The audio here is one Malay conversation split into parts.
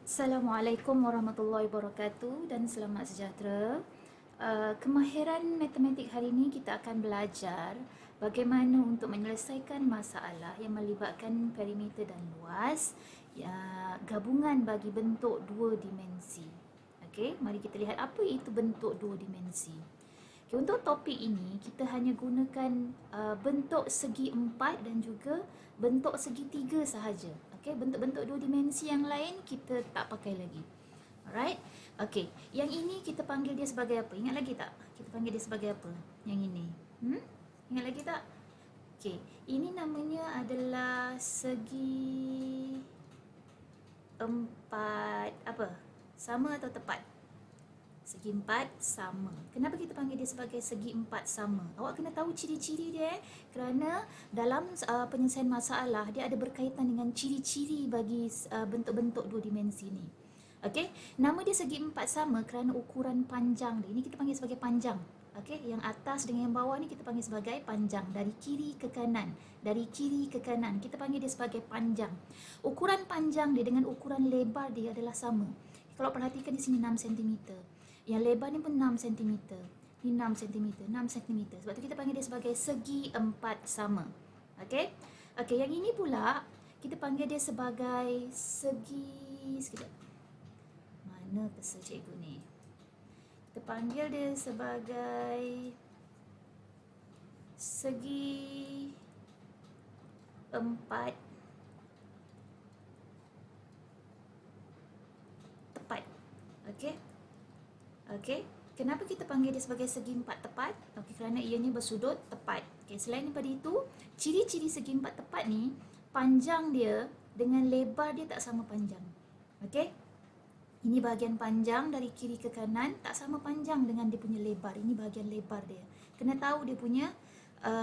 Assalamualaikum warahmatullahi wabarakatuh dan selamat sejahtera. Kemahiran matematik hari ini kita akan belajar bagaimana untuk menyelesaikan masalah yang melibatkan perimeter dan luas, gabungan bagi bentuk dua dimensi. Okey, mari kita lihat apa itu bentuk dua dimensi. Okay, untuk topik ini kita hanya gunakan bentuk segi empat dan juga bentuk segi tiga sahaja. Okey, bentuk-bentuk dua dimensi yang lain kita tak pakai lagi. Alright. Okey, yang ini kita panggil dia sebagai apa? Ingat lagi tak? Kita panggil dia sebagai apa? Yang ini. Ingat lagi tak? Okey, ini namanya adalah segi empat apa? Sama atau tepat? Segi empat sama. Kenapa kita panggil dia sebagai segi empat sama? Awak kena tahu ciri-ciri dia kerana dalam penyelesaian masalah dia ada berkaitan dengan ciri-ciri bagi bentuk-bentuk dua dimensi ni. Okey, nama dia segi empat sama kerana ukuran panjang dia. Ini kita panggil sebagai panjang. Okey, yang atas dengan yang bawah ni kita panggil sebagai panjang, dari kiri ke kanan. Dari kiri ke kanan kita panggil dia sebagai panjang. Ukuran panjang dia dengan ukuran lebar dia adalah sama. Kalau perhatikan di sini 6 cm. Yang lebar ni pun 6 cm. Ni 6 cm, 6 cm. Sebab tu kita panggil dia sebagai segi empat sama. Okey? Okey, yang ini pula kita panggil dia sebagai segi, sekejap. Mana pesan cikgu ni? Kita panggil dia sebagai segi empat tepat. Okey? Okey, kenapa kita panggil dia sebagai segi empat tepat? Okey, kerana ianya bersudut tepat. Okey, selain daripada itu, ciri-ciri segi empat tepat ni, panjang dia dengan lebar dia tak sama panjang. Okey? Ini bahagian panjang dari kiri ke kanan tak sama panjang dengan dia punya lebar. Ini bahagian lebar dia. Kena tahu dia punya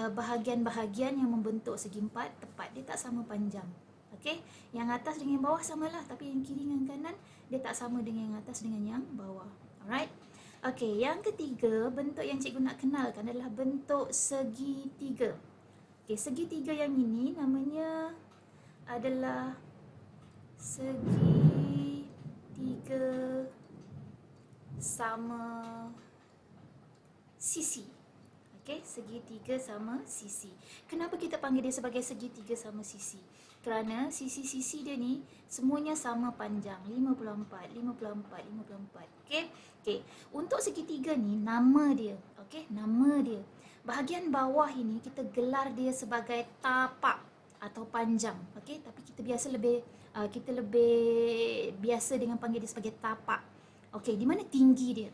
bahagian-bahagian yang membentuk segi empat tepat. Dia tak sama panjang. Okey? Yang atas dengan yang bawah samalah, tapi yang kiri dengan kanan dia tak sama dengan yang atas dengan yang bawah. Alright. Okey, yang ketiga, bentuk yang cikgu nak kenalkan adalah bentuk segitiga. Okey, segitiga yang ini namanya adalah segitiga sama sisi. Okey, segitiga sama sisi. Kenapa kita panggil dia sebagai segitiga sama sisi? Kerana sisi-sisi dia ni semuanya sama panjang, 54, 54, 54. Okey. Okey, untuk segitiga ni nama dia, okey, nama dia. Bahagian bawah ini kita gelar dia sebagai tapak atau panjang. Okey, tapi kita lebih biasa dengan panggil dia sebagai tapak. Okey, di mana tinggi dia?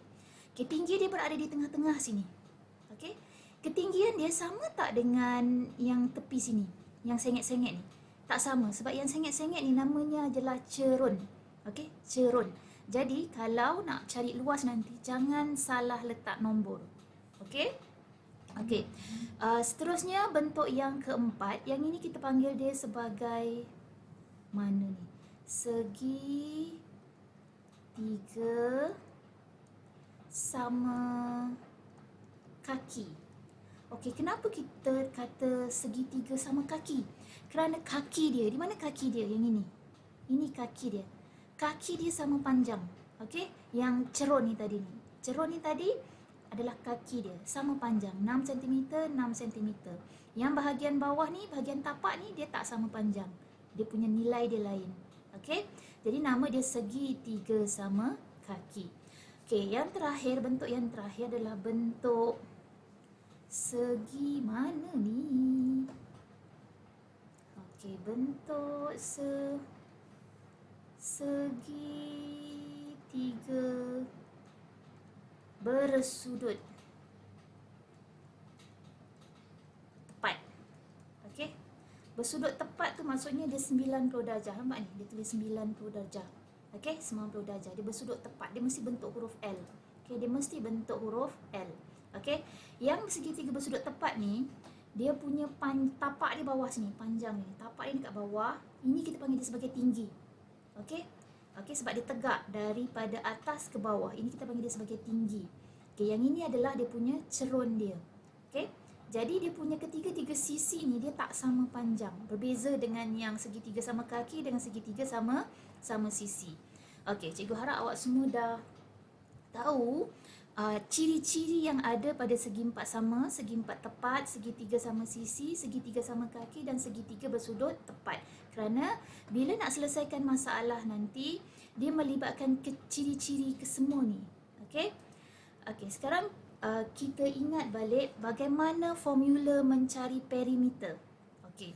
Okey, tinggi dia berada di tengah-tengah sini. Okey. Ketinggian dia sama tak dengan yang tepi sini, yang sengit-sengit ni? Tak sama, sebab yang sengit-sengit ni namanya adalah cerun. Okey, cerun. Jadi kalau nak cari luas nanti, jangan salah letak nombor. Okey? Okey. Seterusnya bentuk yang keempat, yang ini kita panggil dia sebagai mana ni? Segi tiga sama kaki. Okey, kenapa kita kata segitiga sama kaki? Kerana kaki dia, di mana kaki dia yang ini? Ini kaki dia. Kaki dia sama panjang. Okey, yang cerun ni tadi ni. Cerun ni tadi adalah kaki dia, sama panjang, 6 cm, 6 cm. Yang bahagian bawah ni, bahagian tapak ni dia tak sama panjang. Dia punya nilai dia lain. Okey, jadi nama dia segitiga sama kaki. Okey, yang terakhir, bentuk yang terakhir adalah bentuk segi mana ni? Okey, bentuk segitiga bersudut tepat. Okey. Bersudut tepat tu maksudnya dia 90 darjah. Nampak ni? Dia tulis 90 darjah. Okey, 90 darjah. Dia bersudut tepat. Dia mesti bentuk huruf L. Okey, dia mesti bentuk huruf L. Okey, yang segitiga bersudut tepat ni, dia punya tapak di bawah sini, panjang ni. Tapak dia dekat bawah, ini kita panggil dia sebagai tinggi. Okey? Okey, sebab dia tegak daripada atas ke bawah. Ini kita panggil dia sebagai tinggi. Okey, yang ini adalah dia punya cerun dia. Okey? Jadi dia punya ketiga-tiga sisi ni dia tak sama panjang. Berbeza dengan yang segitiga sama kaki dengan segitiga sama sisi. Okey, cikgu harap awak semua dah tahu ciri-ciri yang ada pada segi empat sama, segi empat tepat, segitiga sama sisi, segitiga sama kaki dan segitiga bersudut tepat. Kerana bila nak selesaikan masalah nanti, dia melibatkan ciri-ciri kesemua ni. Okey? Okey, sekarang kita ingat balik bagaimana formula mencari perimeter. Okey.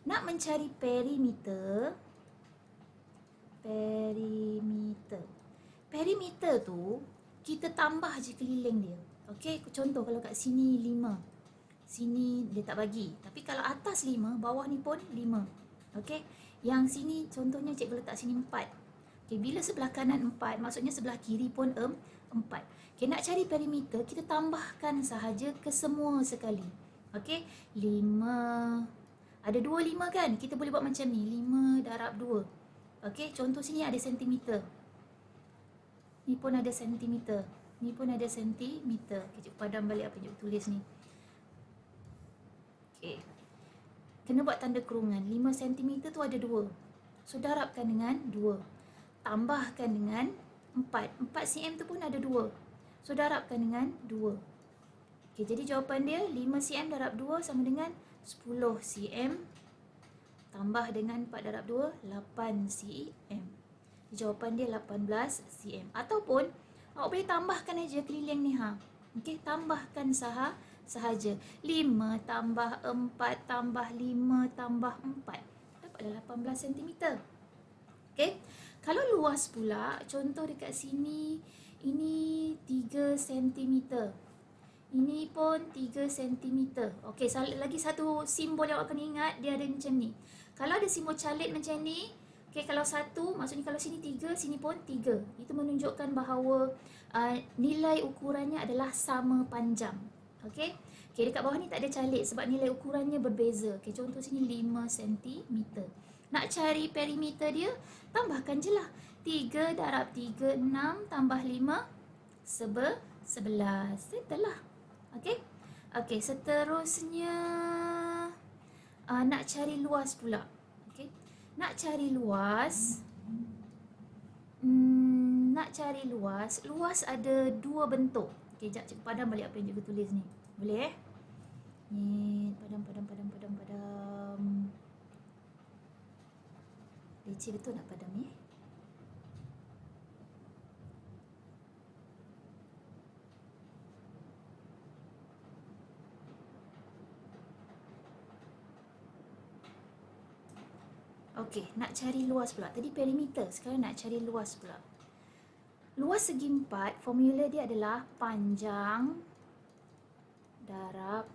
Nak mencari perimeter, perimeter tu kita tambah je keliling dia. Okey, contoh kalau kat sini 5. Sini dia tak bagi. Tapi kalau atas 5, bawah ni pun 5. Okey. Yang sini contohnya cikgu letak sini 4. Okey, bila sebelah kanan 4, maksudnya sebelah kiri pun 4. Okey, nak cari perimeter, kita tambahkan sahaja ke semua sekali. Okey, 5. Ada 2 5 kan? Kita boleh buat macam ni, 5 darab 2. Okey, contoh sini ada sentimeter. Ni pun ada sentimeter. Ni pun ada sentimeter. Okay, cikgu padam balik apa yang cikgu tulis ni. Okey. Kena buat tanda kurungan. 5 sentimeter tu ada 2. So, darabkan dengan 2. Tambahkan dengan 4. 4 cm tu pun ada 2. So, darabkan dengan 2. Okey, jadi jawapan dia 5 cm darab 2 sama dengan 10 cm. Tambah dengan 4 darab 2, 8 cm. Jawapan dia 18 cm. Ataupun awak boleh tambahkan aja keliling ni ha. Okey, tambahkan sahaja. 5 tambah 4 tambah 5 tambah 4. Dapatlah 18 cm. Okey. Kalau luas pula, contoh dekat sini ini 3 cm. Ini pun 3 cm. Okey, lagi satu simbol yang awak kena ingat, dia ada macam ni. Kalau ada simbol calit macam ni, okey, kalau 1, maksudnya kalau sini 3, sini pun 3. Itu menunjukkan bahawa nilai ukurannya adalah sama panjang. Okey. Okey, dekat bawah ni tak ada calit sebab nilai ukurannya berbeza. Okey, contoh sini 5 cm. Nak cari perimeter dia, tambahkan je lah. 3 darab 3, 6 tambah 5, 11. Settle lah. Okey. Okey, seterusnya nak cari luas pula. Okey. Nak cari luas. Luas ada 2 bentuk. Okey, jap cikgu padam balik apa yang cikgu tulis ni. Boleh Ni, padam. Leceh betul nak padam ni. Okey, nak cari luas pula. Tadi perimeter, sekarang nak cari luas pula. Luas segi 4, formula dia adalah panjang darab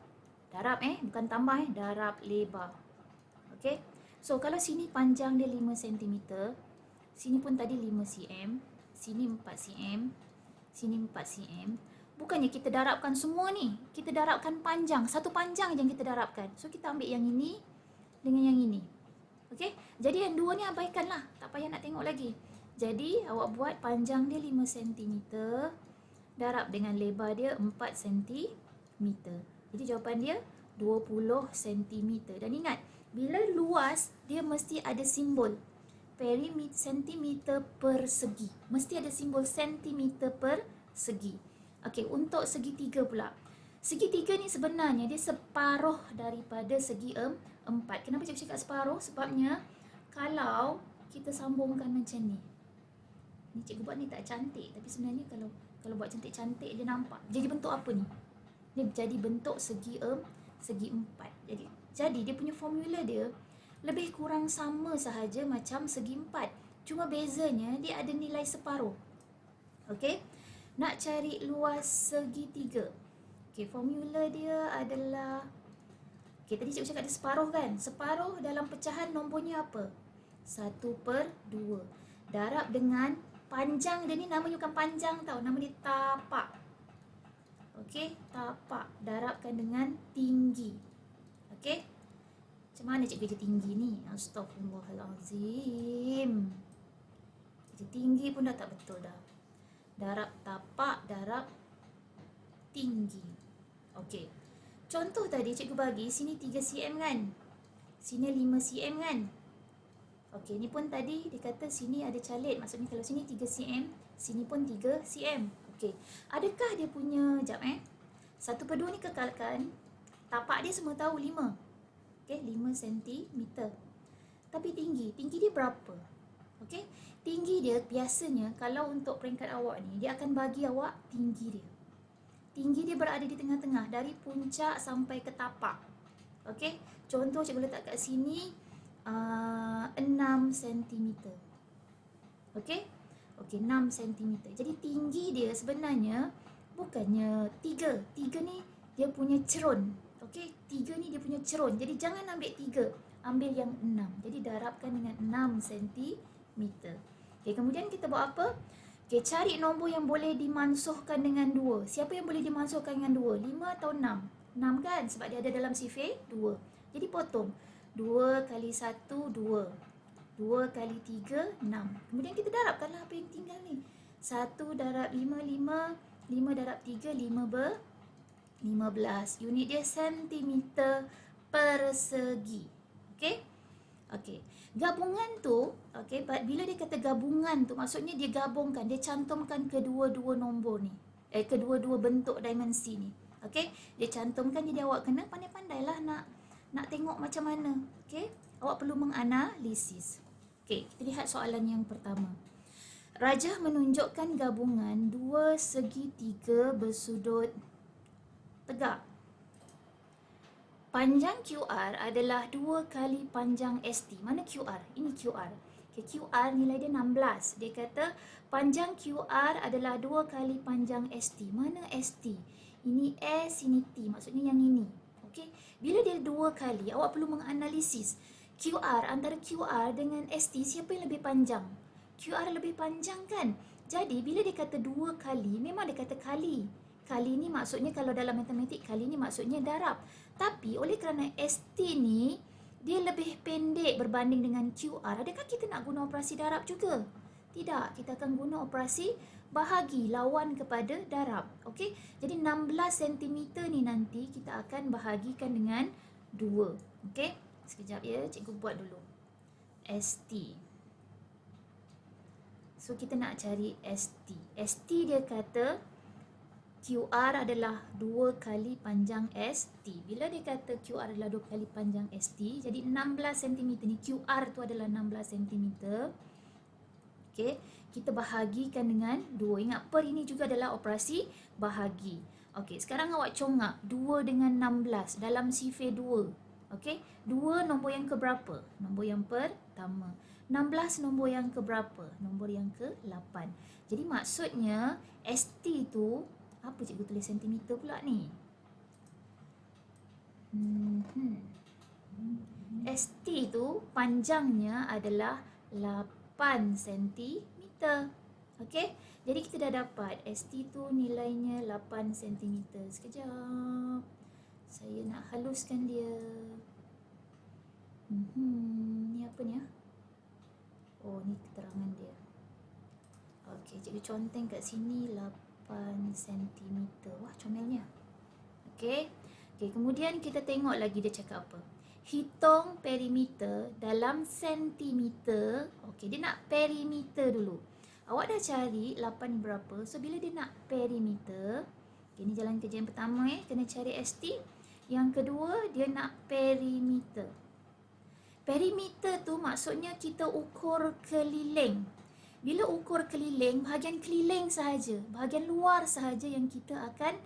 bukan tambah darab lebar. Okey. So, kalau sini panjang dia 5 cm, sini pun tadi 5 cm, sini 4 cm, sini 4 cm. Bukannya kita darabkan semua ni. Kita darabkan panjang. Satu panjang je yang kita darabkan. So, kita ambil yang ini dengan yang ini. Okey, jadi yang dua ni abaikanlah, tak payah nak tengok lagi. Jadi awak buat panjang dia 5 cm darab dengan lebar dia 4 cm. Jadi jawapan dia 20 cm. Dan ingat, bila luas dia mesti ada simbol perimeter centimeter persegi. Mesti ada simbol sentimeter persegi. Okey, untuk segitiga pula. Segitiga ni sebenarnya dia separuh daripada segi 4. Kenapa cikgu cakap separuh? Sebabnya kalau kita sambungkan macam ni. Ni cikgu buat ni tak cantik, tapi sebenarnya kalau buat cantik-cantik dia nampak. Jadi bentuk apa ni? Dia jadi bentuk segi 4. Jadi dia punya formula dia lebih kurang sama sahaja macam segi 4. Cuma bezanya dia ada nilai separuh. Okey. Nak cari luas segitiga. Okey, formula dia adalah, okey, tadi cikgu cakap ada separuh kan? Separuh dalam pecahan nombornya apa? 1/2. Darab dengan panjang dia ni, namanya bukan panjang tau, nama dia tapak. Okey, tapak. Darabkan dengan tinggi. Okey. Macam mana cikgu kerja tinggi ni? Astaghfirullahalazim. Kerja tinggi pun dah tak betul dah. Darab tapak, darab tinggi. Okey. Contoh tadi cikgu bagi, sini 3 cm kan? Sini 5 cm kan? Okey, ni pun tadi dia kata sini ada calit. Maksudnya kalau sini 3 cm, sini pun 3 cm. Okey. Adakah dia punya, jap satu per 2 ni kekalkan. Tapak dia semua tahu 5. Okey, 5 cm. Tapi tinggi dia berapa? Okey. Tinggi dia biasanya kalau untuk peringkat awak ni, dia akan bagi awak tinggi dia. Tinggi dia berada di tengah-tengah dari puncak sampai ke tapak. Okey. Contoh cikgu letak kat sini 6 cm. Okey? Okey, 6 cm. Jadi tinggi dia sebenarnya bukannya 3. 3 ni dia punya cerun. Okey? 3 ni dia punya cerun. Jadi jangan ambil 3. Ambil yang 6. Jadi darabkan dengan 6 cm. Okey, kemudian kita buat apa? Okey, cari nombor yang boleh dimansuhkan dengan 2. Siapa yang boleh dimansuhkan dengan 2? 5 atau 6? 6 kan? Sebab dia ada dalam sifir 2. Jadi potong. 2 kali 1, 2. 2 kali 3, 6. Kemudian kita darabkanlah apa yang tinggal ni. 1 darab 5, 5. 5 darab 3, 15. Unit dia sentimeter persegi. Okey? Okey. Gabungan tu, okey, bila dia kata gabungan tu, maksudnya dia gabungkan, dia cantumkan kedua-dua nombor ni. Kedua-dua bentuk dimensi ni. Okey? Dia cantumkan, jadi awak kena pandai-pandailah nak tengok macam mana. Okey? Awak perlu menganalisis. Okey, kita lihat soalan yang pertama. Rajah menunjukkan gabungan dua segitiga bersudut tegak. Panjang QR adalah 2 kali panjang ST. Mana QR? Ini QR. Okay, QR nilai dia 16. Dia kata panjang QR adalah 2 kali panjang ST. Mana ST? Ini S, ini T. Maksudnya yang ini. Okay. Bila dia 2 kali, awak perlu menganalisis QR, antara QR dengan ST, siapa yang lebih panjang? QR lebih panjang kan? Jadi bila dia kata 2 kali, memang dia kata kali. Kali ni maksudnya kalau dalam matematik, kali ni maksudnya darab. Tapi oleh kerana ST ni dia lebih pendek berbanding dengan QR, adakah kita nak guna operasi darab juga? Tidak, kita akan guna operasi bahagi, lawan kepada darab. Okey, jadi 16 cm ni nanti kita akan bahagikan dengan 2. Okey, sekejap ya, cikgu buat dulu. ST. So kita nak cari ST. ST dia kata QR adalah 2 kali panjang ST. Bila dia kata QR adalah 2 kali panjang ST, jadi 16 cm ni, QR tu adalah 16 cm. Okey, kita bahagikan dengan 2. Ingat, per ini juga adalah operasi bahagi. Okey, sekarang awak congak 2 dengan 16 dalam sifir 2. Okey, 2 nombor yang keberapa? Nombor yang pertama. 16 nombor yang keberapa? Nombor yang ke-8. Jadi maksudnya ST tu, apa cikgu tulis sentimeter pula ni? ST tu panjangnya adalah 8 cm. Okey? Jadi kita dah dapat ST tu nilainya 8 cm. Sekejap. Saya nak haluskan dia. Ni apa ni ah? Oh, ni keterangan dia. Okey, cikgu conteng kat sini 8 cm. Wah, comelnya. Okey. Okey, kemudian kita tengok lagi dia cakap apa. Hitung perimeter dalam sentimeter. Okey, dia nak perimeter dulu. Awak dah cari 8 ni berapa. So, bila dia nak perimeter. Okey, ni jalan kerja yang pertama kena cari ST. Yang kedua, dia nak perimeter. Perimeter tu maksudnya kita ukur keliling. Bila ukur keliling, bahagian keliling sahaja, bahagian luar sahaja yang kita akan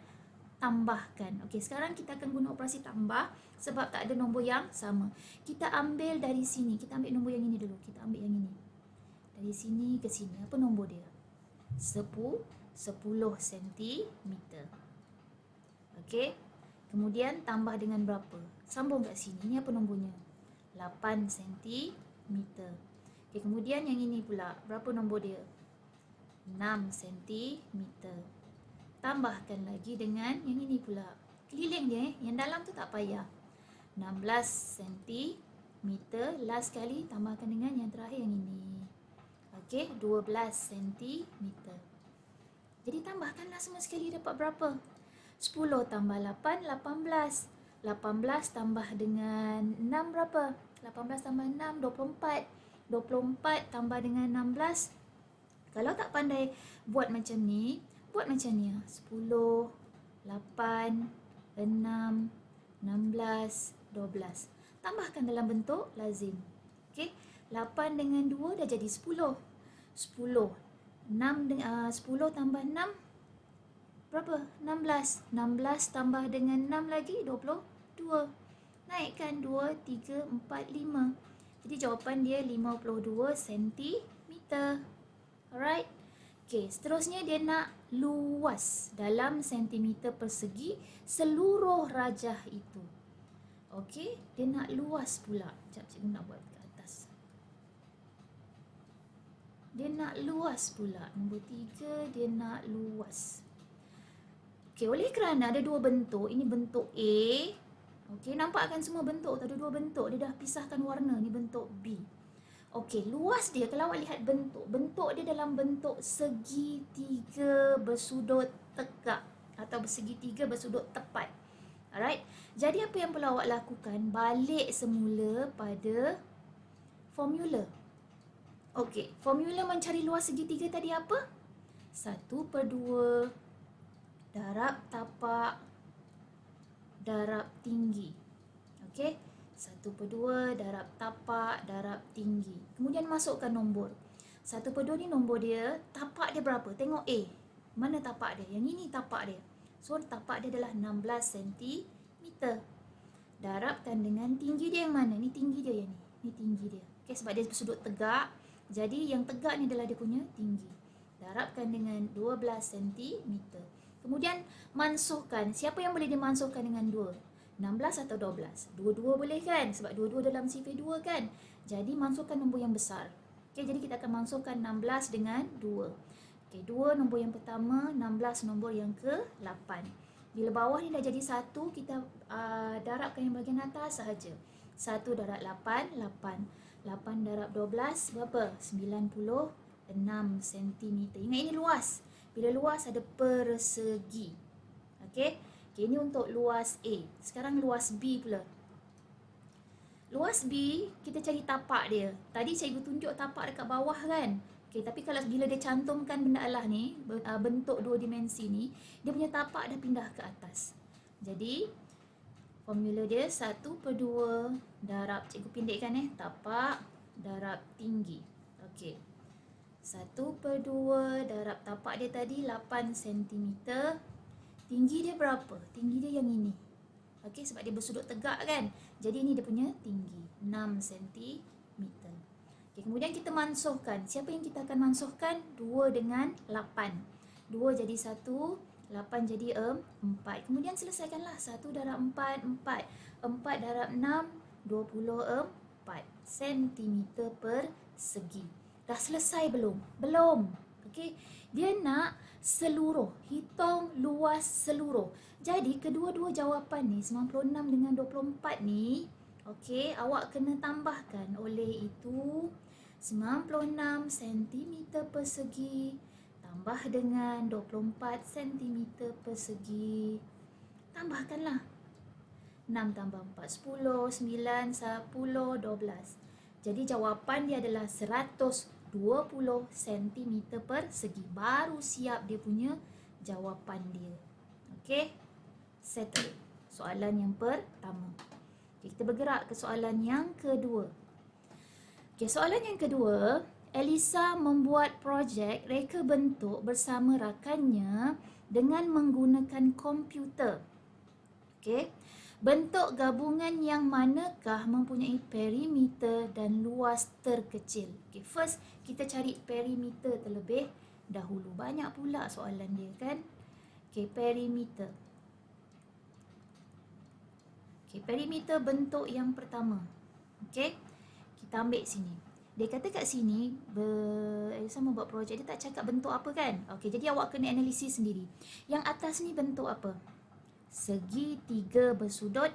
tambahkan. Okey, sekarang kita akan guna operasi tambah sebab tak ada nombor yang sama. Kita ambil dari sini, kita ambil nombor yang ini dulu. Kita ambil yang ini. Dari sini ke sini, apa nombor dia? 10 cm. Okey. Kemudian tambah dengan berapa? Sambung kat sini. Ini apa nombornya? 8 cm. Okey, kemudian yang ini pula, berapa nombor dia? 6 cm. Tambahkan lagi dengan yang ini pula. Keliling dia yang dalam tu tak payah. 16 cm. Last kali tambahkan dengan yang terakhir yang ini. Okey, 12 cm. Jadi tambahkanlah semua sekali, dapat berapa? 10 tambah 8, 18. 18 tambah dengan 6 berapa? 18 tambah 6, 24. 24 tambah dengan 16. Kalau tak pandai buat macam ni, buat macam ni. 10, 8, 6, 16, 12. Tambahkan dalam bentuk lazim. Okey, 8 dengan 2 dah jadi 10. 10. 10 tambah 6 berapa? 16. 16 tambah dengan 6 lagi 22. Naikkan 2, 3, 4, 5. Jadi jawapan dia 52 cm. Alright. Okey, seterusnya dia nak luas dalam sentimeter persegi seluruh rajah itu. Okey, dia nak luas pula. Sekejap, cikgu nak buat ke atas. Dia nak luas pula. Nombor 3, dia nak luas. Okey, oleh kerana ada dua bentuk. Ini bentuk A. Okey, nampak kan semua bentuk? Ada dua bentuk. Dia dah pisahkan warna. Ni bentuk B. Okey, luas dia kalau awak lihat bentuk dia dalam bentuk segitiga bersudut tegak atau segitiga bersudut tepat. Alright. Jadi apa yang perlu awak lakukan? Balik semula pada formula. Okey, formula mencari luas segitiga tadi apa? 1/2 darab tapak darab tinggi. Okey. 1/2 darab tapak darab tinggi. Kemudian masukkan nombor. 1/2 ni nombor dia, tapak dia berapa? Tengok A. Mana tapak dia? Yang ini tapak dia. So tapak dia adalah 16 cm. Darabkan dengan tinggi dia yang mana? Ni tinggi dia yang ni. Ni tinggi dia. Okey, sebab dia bersudut tegak. Jadi yang tegak ni adalah dia punya tinggi. Darabkan dengan 12 cm. Kemudian mansuhkan. Siapa yang boleh dimansuhkan dengan 2? 16 atau 12? Dua-dua boleh kan? Sebab dua-dua dalam sifar 2 kan? Jadi mansuhkan nombor yang besar. Okey, jadi kita akan mansuhkan 16 dengan 2. Okey, 2 nombor yang pertama, 16 nombor yang ke-8. Bila bawah ni dah jadi 1, kita darabkan yang bahagian atas sahaja. 1 darab 8, 8. 8 darab 12, berapa? 96 cm. Ingat ini luas. Bila luas ada persegi. Okey. Okay, ini untuk luas A. Sekarang luas B pula. Luas B, kita cari tapak dia. Tadi cikgu tunjuk tapak dekat bawah kan? Okay, tapi kalau bila dia cantumkan benda Allah ni, bentuk dua dimensi ni, dia punya tapak dah pindah ke atas. Jadi, formula dia 1/2 darab, cikgu pendekkan tapak darab tinggi. Okey. 1/2 darab tapak dia tadi 8 cm. Tinggi dia berapa? Tinggi dia yang ini. Okey, sebab dia bersudut tegak kan? Jadi ini dia punya tinggi, 6 cm. Okey, kemudian kita mansuhkan. Siapa yang kita akan mansuhkan? 2 dengan 8. 2 jadi 1, 8 jadi 4. Kemudian selesaikanlah. 1 darab 4, 4. 4 darab 6, 24 cm persegi. Dah selesai belum? Belum. Okey, dia nak seluruh, hitung luas seluruh. Jadi kedua-dua jawapan ni 96 dengan 24 ni, okey, awak kena tambahkan. Oleh itu 96 cm persegi tambah dengan 24 cm persegi. Tambahkanlah. 6 tambah 4 10, 9 10 12. Jadi jawapan dia adalah 120 cm persegi. Baru siap dia punya jawapan dia. Okey, settle soalan yang pertama. Okay, kita bergerak ke soalan yang kedua. Okey, soalan yang kedua, Elisa membuat projek reka bentuk bersama rakannya dengan menggunakan komputer. Okey, bentuk gabungan yang manakah mempunyai perimeter dan luas terkecil? Okay, first kita cari perimeter terlebih dahulu. Banyak pula soalan dia kan? Okay, perimeter. Okay, perimeter bentuk yang pertama. Okay, kita ambil sini. Dia kata kat sini, Elisa membuat projek, dia tak cakap bentuk apa kan? Okay, jadi awak kena analisis sendiri. Yang atas ni bentuk apa? Segitiga bersudut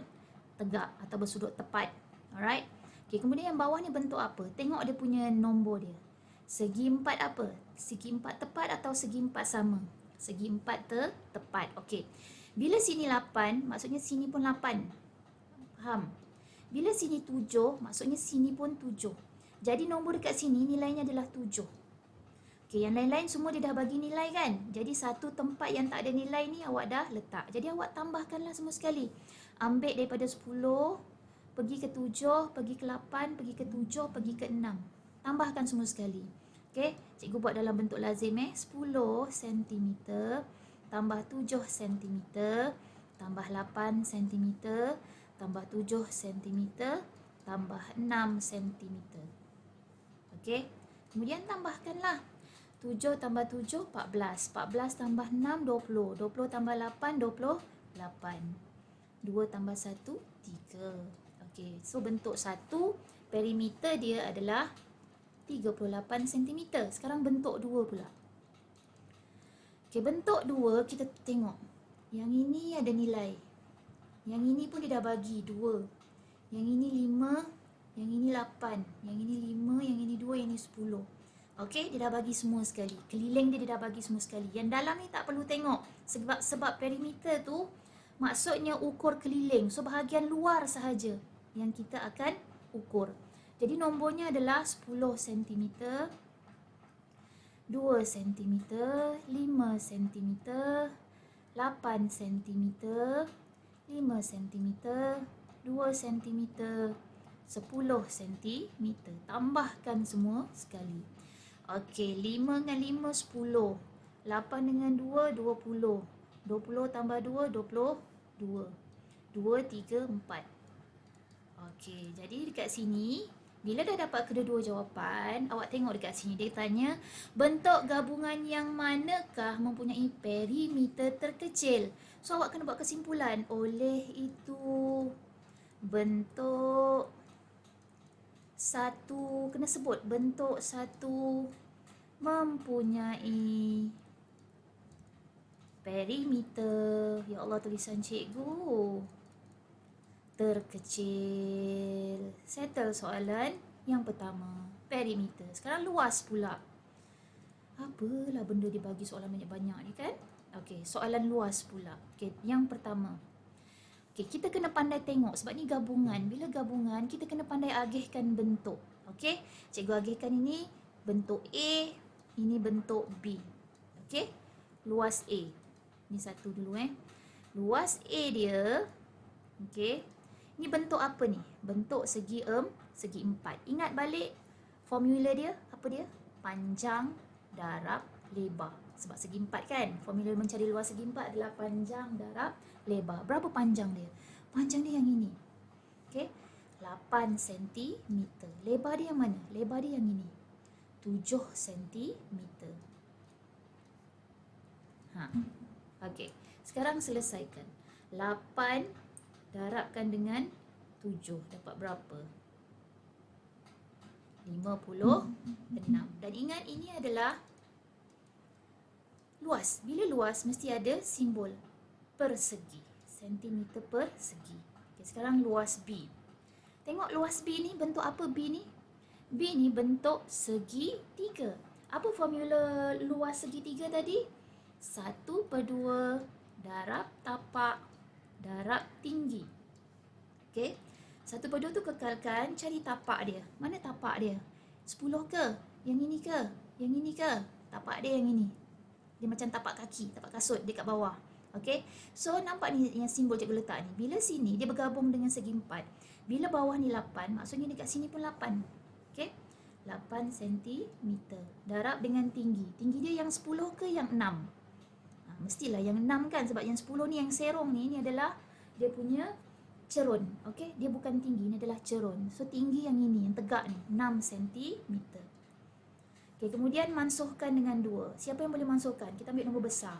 tegak atau bersudut tepat. Alright. Okay, kemudian yang bawah ni bentuk apa? Tengok dia punya nombor dia. Segi empat apa? Segi empat tepat atau segi empat sama? Segi empat tepat. Okey. Bila sini 8, maksudnya sini pun 8. Faham? Bila sini 7, maksudnya sini pun 7. Jadi nombor dekat sini nilainya adalah 7. Okey, yang lain-lain semua dia dah bagi nilai kan. Jadi satu tempat yang tak ada nilai ni awak dah letak. Jadi awak tambahkanlah semua sekali. Ambil daripada 10, pergi ke 7, pergi ke 8, pergi ke 7, pergi ke 6. Tambahkan semua sekali. Okey, cikgu buat dalam bentuk lazim 10 cm tambah 7 cm tambah 8 cm tambah 7 cm tambah 6 cm. Okey, kemudian tambahkanlah 7 tambah 7, 14. 14 tambah 6, 20. 20 tambah 8, 28. 2 tambah 1, 3. Okey, so bentuk satu, perimeter dia adalah 38 cm. Sekarang bentuk 2 pula. Okey, bentuk 2 kita tengok. Yang ini ada nilai. Yang ini pun dia dah bagi 2. Yang ini 5, yang ini 8, yang ini 5, yang ini 2, yang ini 10. Okey, dia dah bagi semua sekali. Keliling dia dah bagi semua sekali. Yang dalam ni tak perlu tengok. Sebab perimeter tu maksudnya ukur keliling. So bahagian luar sahaja yang kita akan ukur. Jadi nombornya adalah 10 cm, 2 cm, 5 cm, 8 cm, 5 cm, 2 cm, 10 cm. Tambahkan semua sekali. Okey, 5 dengan 5, 10. 8 dengan 2, 20. 20 tambah 2, 22. 2, 3, 4. Okey, jadi dekat sini, bila dah dapat kedua-dua jawapan, awak tengok dekat sini. Dia tanya, bentuk gabungan yang manakah mempunyai perimeter terkecil? So, awak kena buat kesimpulan. Oleh itu, bentuk satu, kena sebut bentuk satu mempunyai perimeter. Ya Allah, tulisan cikgu terkecil. Settle soalan yang pertama, perimeter. Sekarang luas pula. Apalah benda dia bagi soalan banyak-banyak ni kan? Okey, soalan luas pula. Okey, yang pertama. Okey, kita kena pandai tengok sebab ni gabungan. Bila gabungan, kita kena pandai agihkan bentuk. Okey, cikgu agihkan ini bentuk A, ini bentuk B. Okey, luas A. Ni satu dulu Luas A dia, okey, ni bentuk apa ni? Bentuk segi segi 4. Ingat balik formula dia, apa dia? Panjang darab lebar. Sebab segi 4 kan? Formula mencari luas segi 4 adalah panjang darab lebar. Berapa panjang dia? Panjang dia yang ini. Okey, 8 cm. Lebar dia yang mana? Lebar dia yang ini. 7 cm. Okey, sekarang selesaikan. 8 darabkan dengan 7. Dapat berapa? 56. Dan ingat ini adalah luas. Bila luas mesti ada simbol persegi. Sentimeter persegi. Okay, sekarang luas B. Tengok luas B ni bentuk apa B ni? B ni bentuk segi 3. Apa formula luas segi 3 tadi? 1/2 darab tapak darab tinggi. Okey. 1/2 tu kekalkan, cari tapak dia. Mana tapak dia? 10 ke? Yang ini ke? Yang ini ke? Tapak dia yang ini. Dia macam tapak kaki, tapak kasut dekat bawah. Okey. So nampak ni yang simbol cikgu letak ni. Bila sini dia bergabung dengan segi 4. Bila bawah ni 8, maksudnya dekat sini pun 8. Okey. 8 cm. Darab dengan tinggi. Tinggi dia yang 10 ke yang 6? Mestilah yang 6 kan, sebab yang 10 ni yang serong ni adalah dia punya cerun. Okey, dia bukan tinggi, ni adalah cerun. So tinggi yang ini, yang tegak ni 6 cm. Okey, kemudian mansuhkan dengan 2. Siapa yang boleh mansuhkan? Kita ambil nombor besar.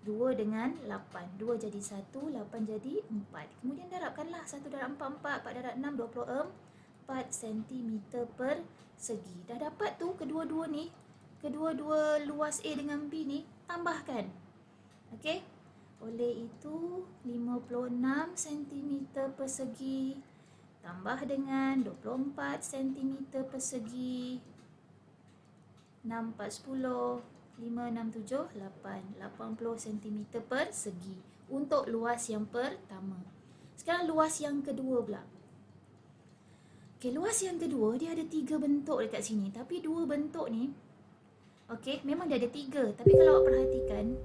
2 dengan 8. 2 jadi 1, 8 jadi 4. Kemudian darabkanlah 1 darab 4, 4. 4 darab 6, 24 cm persegi. Dah dapat tu kedua-dua ni. Kedua-dua luas A dengan B ni, tambahkan. Okey. Oleh itu 56 cm persegi tambah dengan 24 cm persegi. 6, 4, 10, 5, 6, 7, 8. 80 cm persegi untuk luas yang pertama. Sekarang luas yang kedua pula. Okey, luas yang kedua, dia ada 3 bentuk dekat sini. Tapi 2 bentuk ni, okey, memang dia ada 3. Tapi kalau awak perhatikan,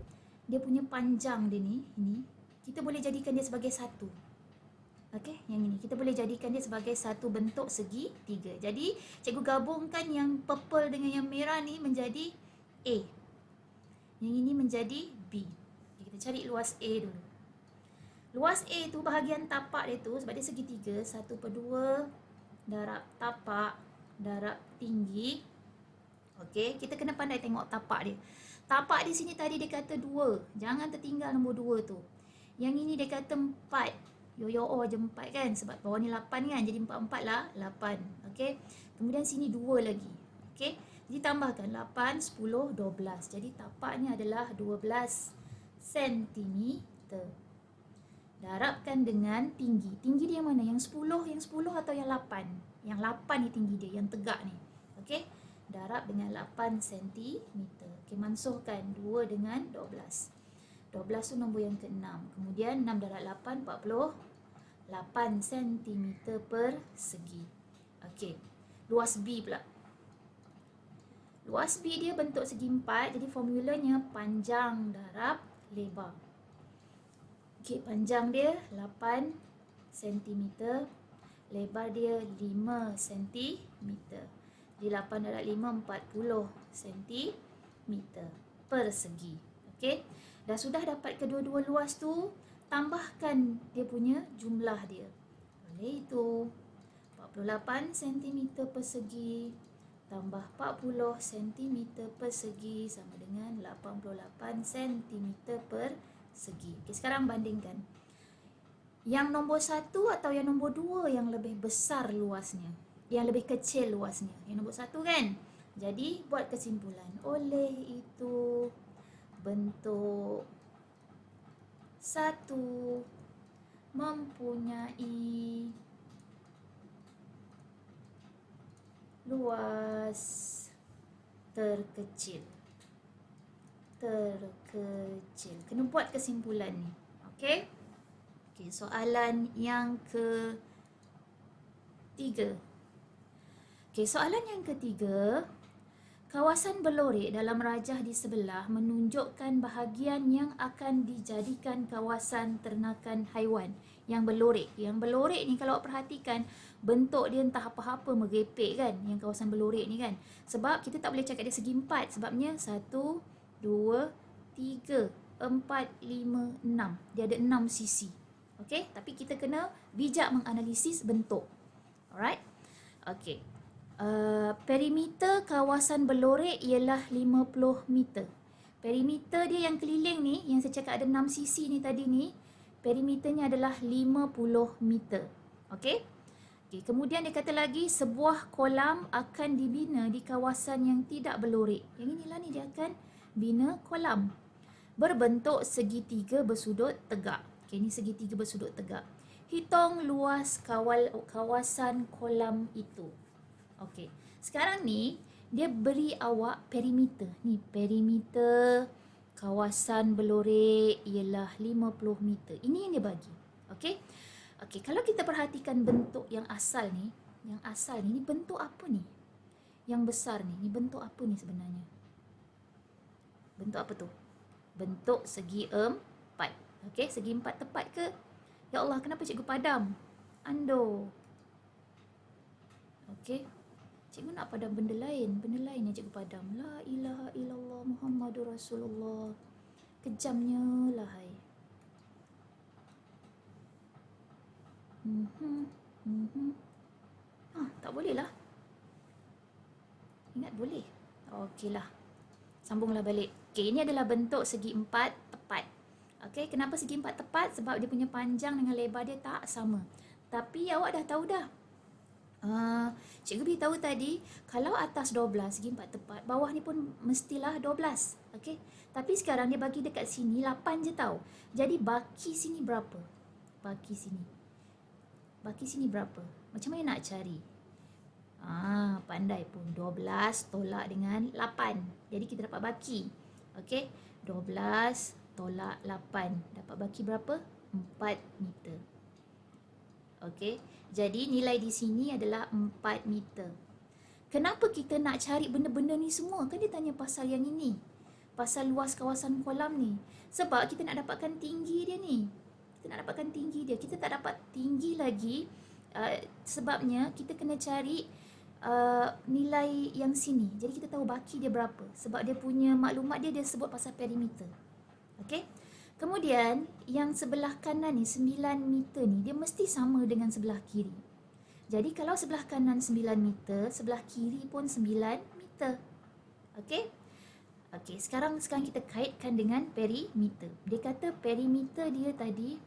dia punya panjang dia ni, ini, kita boleh jadikan dia sebagai satu. Okey, yang ini. Kita boleh jadikan dia sebagai satu bentuk segi 3. Jadi, cikgu gabungkan yang purple dengan yang merah ni menjadi A. Yang ini menjadi B. Okay, kita cari luas A dulu. Luas A tu bahagian tapak dia tu, sebab dia segitiga, 1/2 darab tapak darab tinggi. Okey, kita kena pandai tengok tapak dia. Tapak di sini tadi dia kata 2. Jangan tertinggal nombor 2 tu. Yang ini dia kata 4. Yo je 4 kan, sebab bawah ni 8 kan. Jadi 4 lah 8. Okey. Kemudian sini 2 lagi. Okey. Jadi tambahkan 8, 10, 12. Jadi tapaknya adalah 12 cm. Darabkan dengan tinggi. Tinggi dia yang mana? Yang 10 atau yang 8? Yang 8 ni tinggi dia, yang tegak ni. Okey. Darab dengan 8 cm. Okey, mansuhkan 2 dengan 12. 12 tu nombor yang ke-6. Kemudian 6 darab 8, 48 cm persegi. Okey. Luas B pula. Luas B dia bentuk segi 4. Jadi formulanya panjang darab lebar. Okey, panjang dia 8 cm, lebar dia 5 cm. Di 8 darab 5, 40 cm persegi. Okey, dah sudah dapat kedua-dua luas tu, tambahkan dia punya jumlah dia. Oleh itu, 48 cm persegi tambah 40 cm persegi sama dengan 88 cm persegi. Okey, sekarang bandingkan. Yang nombor 1 atau yang nombor 2 yang lebih besar luasnya? Yang lebih kecil luasnya? Yang nombor 1 kan? Jadi, buat kesimpulan. Oleh itu, bentuk 1 mempunyai luas terkecil. Kena buat kesimpulan ni. Okey? Okey, soalan yang ketiga. Okey, soalan yang ketiga. Kawasan berlorek dalam rajah di sebelah menunjukkan bahagian yang akan dijadikan kawasan ternakan haiwan. Yang berlorek. Yang berlorek ni kalau awak perhatikan, bentuk dia entah apa-apa merepek kan. Yang kawasan berlorek ni kan. Sebab kita tak boleh cakap dia segi 4. Sebabnya 1, 2, 3, 4, 5, 6. Dia ada 6 sisi. Okey, tapi kita kena bijak menganalisis bentuk. Alright? Okey. Perimeter kawasan berlorek ialah 50 meter. Perimeter dia yang keliling ni, yang saya cakap ada 6 sisi ni tadi ni, perimeternya adalah 50 meter. Okey? Okey, kemudian dia kata lagi sebuah kolam akan dibina di kawasan yang tidak berlorek. Yang inilah ni dia akan bina kolam. Berbentuk segitiga bersudut tegak. Okey, ni segitiga bersudut tegak. Hitung luas kawasan kolam itu. Okey, sekarang ni dia beri awak perimeter. Ni perimeter kawasan berlorek ialah 50 meter. Ini yang dia bagi. Okey. Okey, kalau kita perhatikan bentuk yang asal ni bentuk apa ni? Yang besar ni bentuk apa ni sebenarnya? Bentuk apa tu? Bentuk segi 4. Okey, segi 4 tepat ke? Ya Allah, kenapa cikgu padam? Ando. Okey. Cikgu nak padam benda lain yang cikgu padam. La ilaha illallah Muhammadur Rasulullah. Kejamnya lahai. Tak boleh lah. Ingat boleh. Okeylah. Sambunglah balik. Okey, ini adalah bentuk segi 4 tepat. Okey, kenapa segi 4 tepat? Sebab dia punya panjang dengan lebar dia tak sama. Tapi awak dah tahu dah. Cikgu beritahu tadi, kalau atas 12 segi 4 tepat, bawah ni pun mestilah 12. Okey. Tapi sekarang dia bagi dekat sini 8 je tau. Jadi baki sini berapa? Baki sini berapa? Macam mana nak cari? Pandai pun. 12 tolak dengan 8. Jadi kita dapat baki. Okey. 12 tolak 8. Dapat baki berapa? 4 meter. Okey. Jadi nilai di sini adalah 4 meter. Kenapa kita nak cari benda-benda ni semua? Kan dia tanya pasal yang ini. Pasal luas kawasan kolam ni. Sebab kita nak dapatkan tinggi dia ni. Kita nak dapatkan tinggi dia. Kita tak dapat tinggi lagi. Sebabnya kita kena cari nilai yang sini. Jadi kita tahu baki dia berapa. Sebab dia punya maklumat dia sebut pasal perimeter. Okey. Kemudian yang sebelah kanan ni 9 meter ni dia mesti sama dengan sebelah kiri. Jadi kalau sebelah kanan 9 meter, sebelah kiri pun 9 meter. Okey? Okey, sekarang kita kaitkan dengan perimeter. Dia kata perimeter dia tadi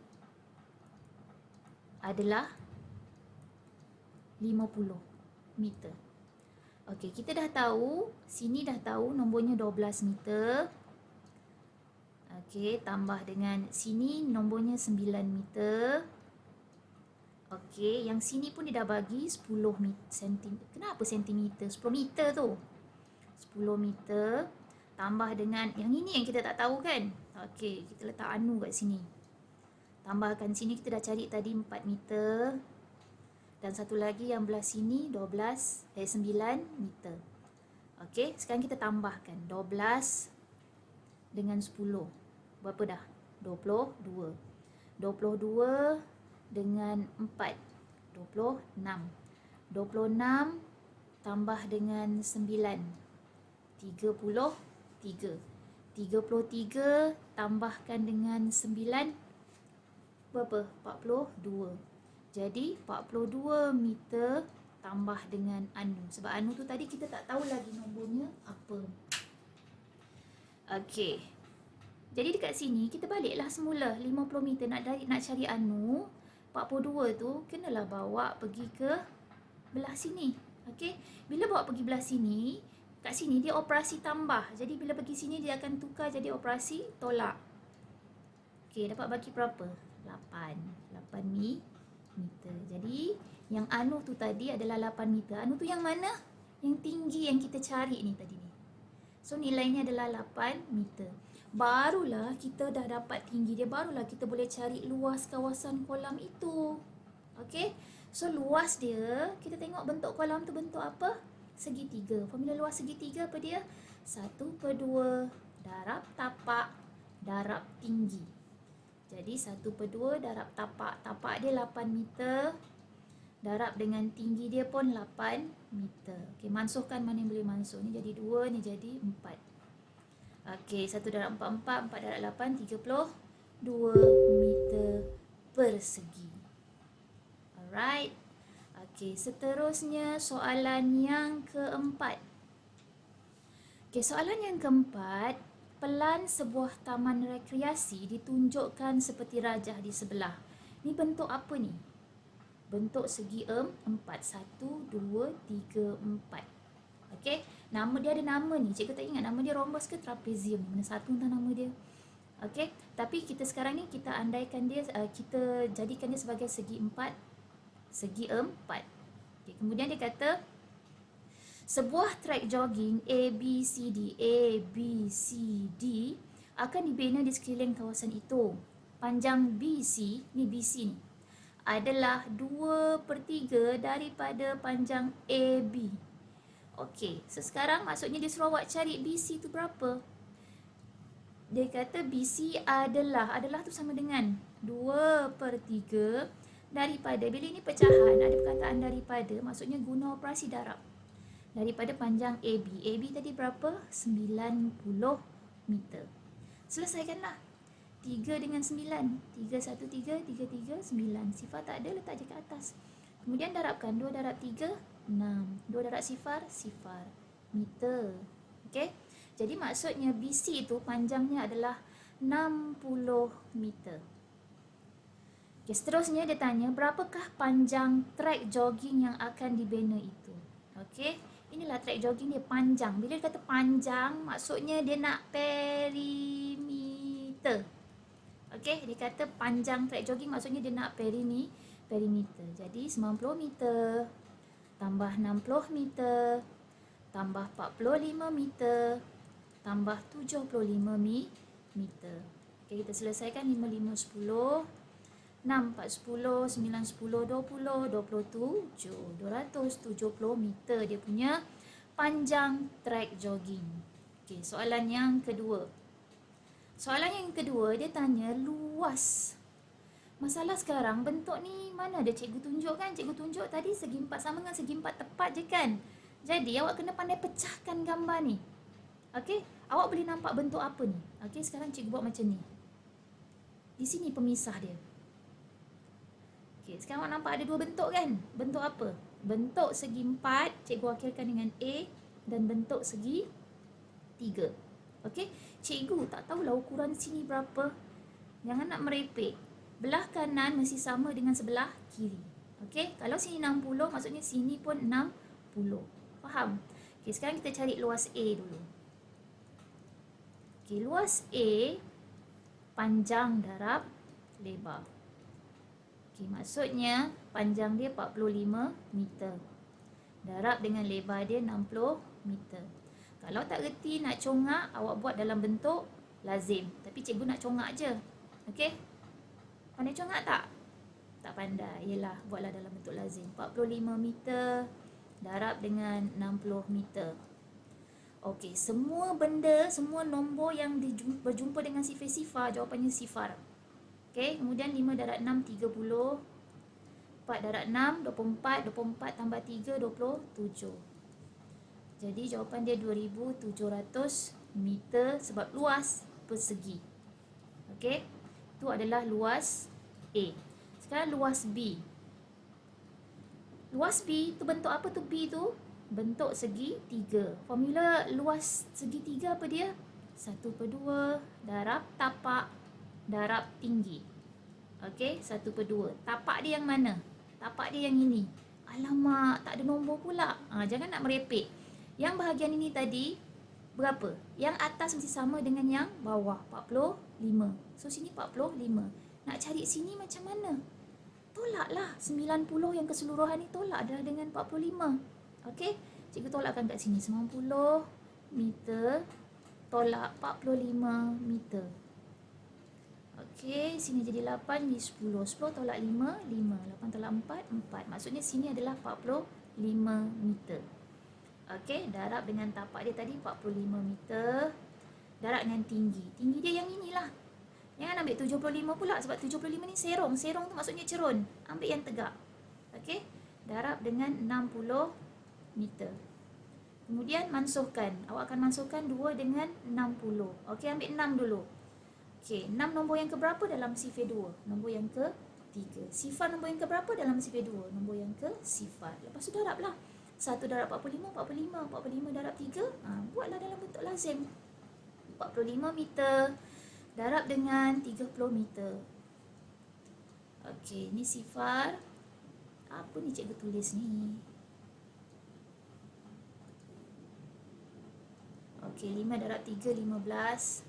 adalah 50 meter. Okey, kita dah tahu, sini dah tahu nombornya 12 meter. Okey, tambah dengan sini nombornya 9 meter. Okey, yang sini pun dia dah bagi 10 cm. Kenapa sentimeter? 10 meter tu. 10 meter tambah dengan yang ini yang kita tak tahu kan. Okey, kita letak anu kat sini. Tambahkan sini kita dah cari tadi 4 meter. Dan satu lagi yang belah sini 9 meter. Okey, sekarang kita tambahkan 12 dengan 10. Berapa dah? 22. 22 dengan 4. 26. 26 tambah dengan 9. 33. 33 tambahkan dengan 9. Berapa? 42. Jadi 42 meter tambah dengan anu. Sebab anu tu tadi kita tak tahu lagi nombornya apa. Okey. Jadi dekat sini kita baliklah semula 50 meter nak cari anu. 42 tu kenalah bawa pergi ke belah sini. Okey. Bila bawa pergi belah sini, kat sini dia operasi tambah. Jadi bila pergi sini dia akan tukar jadi operasi tolak. Okey, dapat bagi berapa? 8 meter. Jadi yang anu tu tadi adalah 8 meter. Anu tu yang mana? Yang tinggi yang kita cari ni tadi ni. So nilainya adalah 8 meter. Barulah kita dah dapat tinggi dia, barulah kita boleh cari luas kawasan kolam itu. Okey. So luas dia, kita tengok bentuk kolam tu bentuk apa? Segitiga. Formula luas segitiga apa dia? 1/2 darab tapak darab tinggi. Jadi 1/2 darab tapak. Tapak dia 8 meter. Darab dengan tinggi dia pun 8 meter. Okey, mansuhkan mana yang boleh mansuh. Ni jadi 2, ni jadi 4. Okey, 1 darab 4, 4 darab 8, 32 meter persegi. Alright. Okey, seterusnya soalan yang keempat. Okey, soalan yang keempat. Pelan sebuah taman rekreasi ditunjukkan seperti rajah di sebelah. Ni bentuk apa ni? Bentuk segi 4. 1, 2, 3, 4. Okey, nama dia ada nama ni. Cikgu tak ingat nama dia rhombus ke trapezium. Mana satu entah nama dia. Okey, tapi kita sekarang ni kita andaikan dia, kita jadikan dia sebagai segi 4. Segi 4. Okay, kemudian dia kata sebuah trek jogging ABCD akan dibina di sekeliling kawasan itu. Panjang BC ni adalah 2/3 daripada panjang AB. Okey, so sekarang maksudnya dia suruh awak cari BC tu berapa? Dia kata BC adalah tu sama dengan 2/3 daripada, bila ini pecahan, ada perkataan daripada, maksudnya guna operasi darab. Daripada panjang AB. AB tadi berapa? 90 meter. Selesaikanlah. 3 dengan 9. 3, 1, 3, 3, 3, 9. Sifar tak ada, letak je ke atas. Kemudian darabkan 2 darab 3, 6. 2 darab sifar, meter. Okey. Jadi maksudnya BC itu panjangnya adalah 60 meter. Okey, seterusnya dia tanya berapakah panjang trek jogging yang akan dibina itu. Okey. Inilah trek jogging dia panjang. Bila dia kata panjang, maksudnya dia nak perimeter. Okey, dia kata panjang trek jogging maksudnya dia nak perimeter. Jadi 90 meter tambah 60 meter tambah 45 meter tambah 75 meter. Okey, kita selesaikan 5, 5, 10. 6, 4, 10, 9, 10, 20, 27. 270 meter dia punya panjang trek jogging. Okey, soalan yang kedua. Soalan yang kedua dia tanya luas. Masalah sekarang bentuk ni mana ada cikgu tunjuk kan? Cikgu tunjuk tadi segi empat sama dengan segi empat tepat je kan? Jadi awak kena pandai pecahkan gambar ni. Okey, awak boleh nampak bentuk apa ni? Okey, sekarang cikgu buat macam ni. Di sini pemisah dia. Okey, sekarang awak nampak ada dua bentuk kan? Bentuk apa? Bentuk segi empat, cikgu wakilkan dengan A, dan bentuk segi 3. Okey, cikgu tak tahulah ukuran sini berapa. Jangan nak merepek. Belah kanan mesti sama dengan sebelah kiri. Okey, kalau sini 60, maksudnya sini pun 60. Faham? Okey, sekarang kita cari luas A dulu. Okey, luas A panjang darab lebar. Okey, maksudnya panjang dia 45 meter. Darab dengan lebar dia 60 meter. Kalau tak reti nak congak, awak buat dalam bentuk lazim. Tapi cikgu nak congak je. Okey? Pandai congak tak? Tak pandai. Yelah, buatlah dalam bentuk lazim. 45 meter darab dengan 60 meter. Okey, semua benda, semua nombor yang berjumpa dengan sifar-sifar, jawapannya sifar. Okey, kemudian 5 darab 6, 30. 4 darab 6, 24. 24 tambah 3, 27. Jadi jawapan dia 2700 meter sebab luas persegi. Okey, itu adalah luas A. Sekarang luas B. Luas B tu bentuk apa tu B tu? Bentuk segi 3. Formula luas segi 3 apa dia? 1/2 darab tapak darab tinggi. Okey, 1/2. Tapak dia yang mana? Tapak dia yang ini. Alamak, tak ada nombor pula. Jangan nak merepek. Yang bahagian ini tadi berapa? Yang atas mesti sama dengan yang bawah, 45. So sini 45. Nak cari sini macam mana? Tolaklah 90 yang keseluruhan ni, tolak dah dengan 45. Okey, cikgu tolakkan kat sini 90 meter tolak 45 meter. Okey, sini jadi 8, ni 10. 10 tolak 5, 5. 8 tolak 4, 4. Maksudnya sini adalah 45 meter. Okey, darab dengan tapak dia tadi 45 meter. Darab dengan tinggi. Tinggi dia yang inilah. Jangan ambil 75 pula sebab 75 ni serong. Serong tu maksudnya cerun. Ambil yang tegak. Okey, darab dengan 60 meter. Kemudian mansuhkan. Awak akan mansuhkan 2 dengan 60. Okey, ambil 6 dulu. Okey, 6 nombor yang keberapa dalam sifar 2? Nombor yang ke-3. Sifar nombor yang keberapa dalam sifar 2? Nombor yang ke-sifar. Lepas tu darablah. 1 darab 45, 45. 45 darab 3. Buatlah dalam bentuk lazim. 45 meter darab dengan 30 meter. Okey, ni sifar. Apa ni cikgu tulis ni? Okey, 5 darab 3, 15.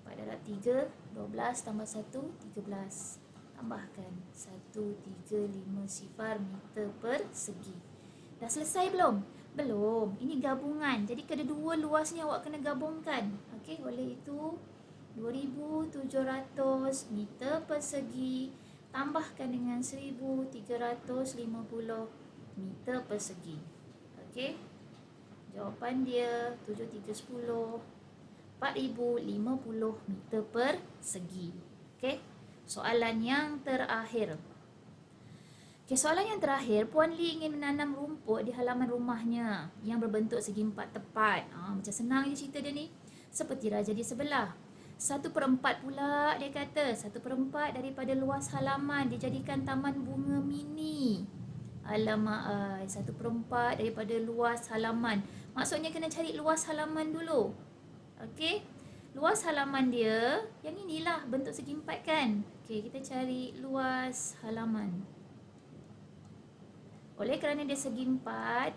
4 darab 3, 12. Tambah 1, 13. Tambahkan 1, 3, 5 sifar meter persegi. Dah selesai belum? Belum. Ini gabungan. Jadi kedua luas ni awak kena gabungkan. Okey, oleh itu 2700 meter persegi tambahkan dengan 1350 meter persegi. Okey. Jawapan dia 7310 4050 meter persegi. Okey. Soalan yang terakhir. Okay, soalan yang terakhir, Puan Lee ingin menanam rumput di halaman rumahnya yang berbentuk segi empat tepat. Macam senang je cerita dia ni. Seperti raja di sebelah. 1/4 pula dia kata. 1/4 daripada luas halaman dijadikan taman bunga mini. Alamak, 1/4 daripada luas halaman. Maksudnya kena cari luas halaman dulu. Okey. Luas halaman dia, yang inilah bentuk segi empat kan. Okey, kita cari luas halaman. Oleh kerana dia segi empat,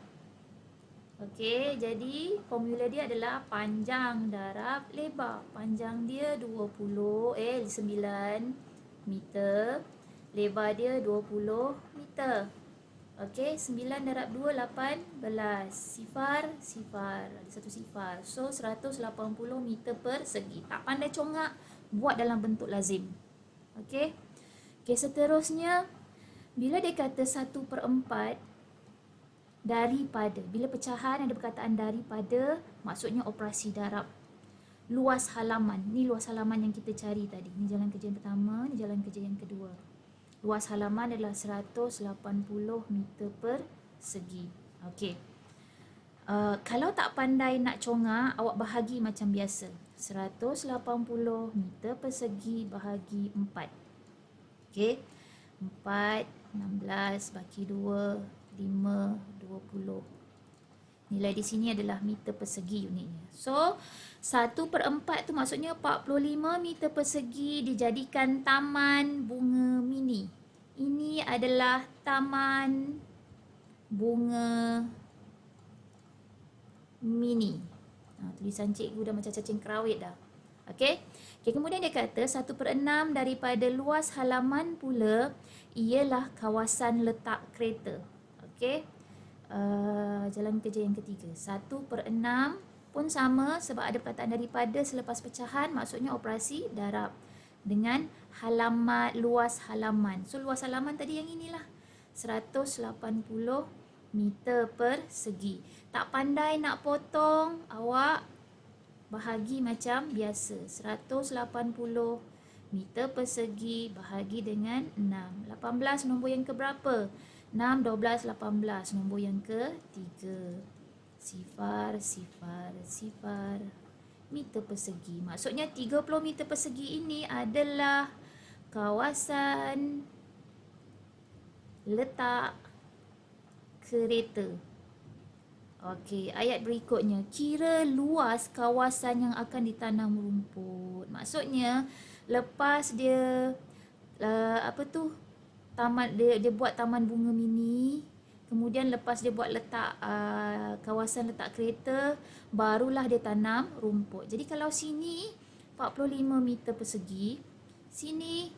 okey, jadi formula dia adalah panjang darab lebar. Panjang dia 9 meter, lebar dia 20 meter. Okey, 9 darab 2, 18. Sifar, ada satu sifar. So, 180 meter persegi. Tak pandai congak, buat dalam bentuk lazim. Okey. Okey, seterusnya, bila dia kata 1/4 daripada, bila pecahan ada perkataan daripada, maksudnya operasi darab. Luas halaman, ni luas halaman yang kita cari tadi. Ni jalan kerja yang pertama, ni jalan kerja yang kedua. Luas halaman adalah 180 meter persegi. Okey. Kalau tak pandai nak congak, awak bahagi macam biasa. 180 meter persegi bahagi 4. Okey. 4, 16 bagi 2, 5, 20. Nilai di sini adalah meter persegi unitnya. So, 1/4 tu maksudnya 45 meter persegi dijadikan taman bunga mini. Ini adalah taman bunga mini. Tulisan cikgu dah macam cacing kerawit dah. Okey. Okay, kemudian dia kata 1/6 daripada luas halaman pula ialah kawasan letak kereta. Okey. Jalan kerja yang ketiga. 1/6 pun sama sebab ada perkataan daripada selepas pecahan, maksudnya operasi darab dengan halaman, luas halaman. So luas halaman tadi yang inilah 180 meter persegi. Tak pandai nak potong, awak bahagi macam biasa. 180 meter persegi bahagi dengan 6. 18 nombor yang keberapa? 6, 12, 18. Nombor yang ketiga. Sifar, sifar, sifar. Meter persegi. Maksudnya 30 meter persegi ini adalah kawasan letak kereta. Okey, ayat berikutnya. Kira luas kawasan yang akan ditanam rumput. Maksudnya, lepas dia taman dia buat taman bunga mini, kemudian lepas dia buat letak kawasan letak kereta, barulah dia tanam rumput. Jadi kalau sini 45 meter persegi, sini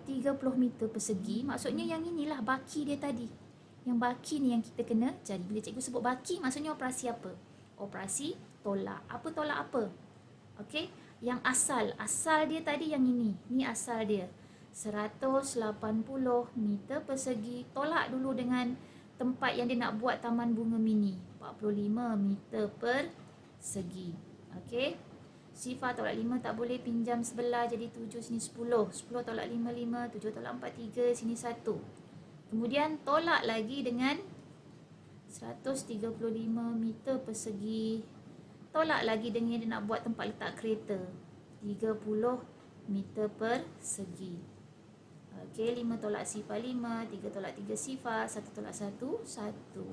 30 meter persegi, maksudnya yang inilah baki dia tadi. Yang baki ni yang kita kena cari. Bila cikgu sebut baki, maksudnya operasi apa? Operasi tolak. Apa tolak apa? Okey, yang asal dia tadi yang ini. Ni asal dia. 180 meter persegi. Tolak dulu dengan tempat yang dia nak buat taman bunga mini. 45 meter persegi. Okey. Sifar tolak 5 tak boleh, pinjam sebelah jadi 7, sini 10. 10 tolak 5, 5. 7 tolak 4, 3. Sini 1. Kemudian tolak lagi dengan 135 meter persegi. Tolak lagi dengan dia nak buat tempat letak kereta. 30 meter persegi. Okey, 5 tolak sifar 5, 3 tolak 3 sifar, 1 tolak 1, 1.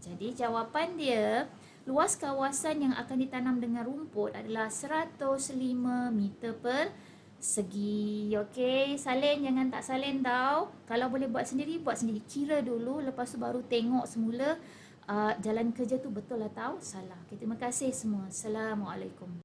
Jadi jawapan dia, luas kawasan yang akan ditanam dengan rumput adalah 105 meter persegi. Okey, salin, jangan tak salin tau. Kalau boleh buat sendiri, kira dulu, lepas tu baru tengok semula jalan kerja tu betul atau salah. Okay, terima kasih semua. Assalamualaikum.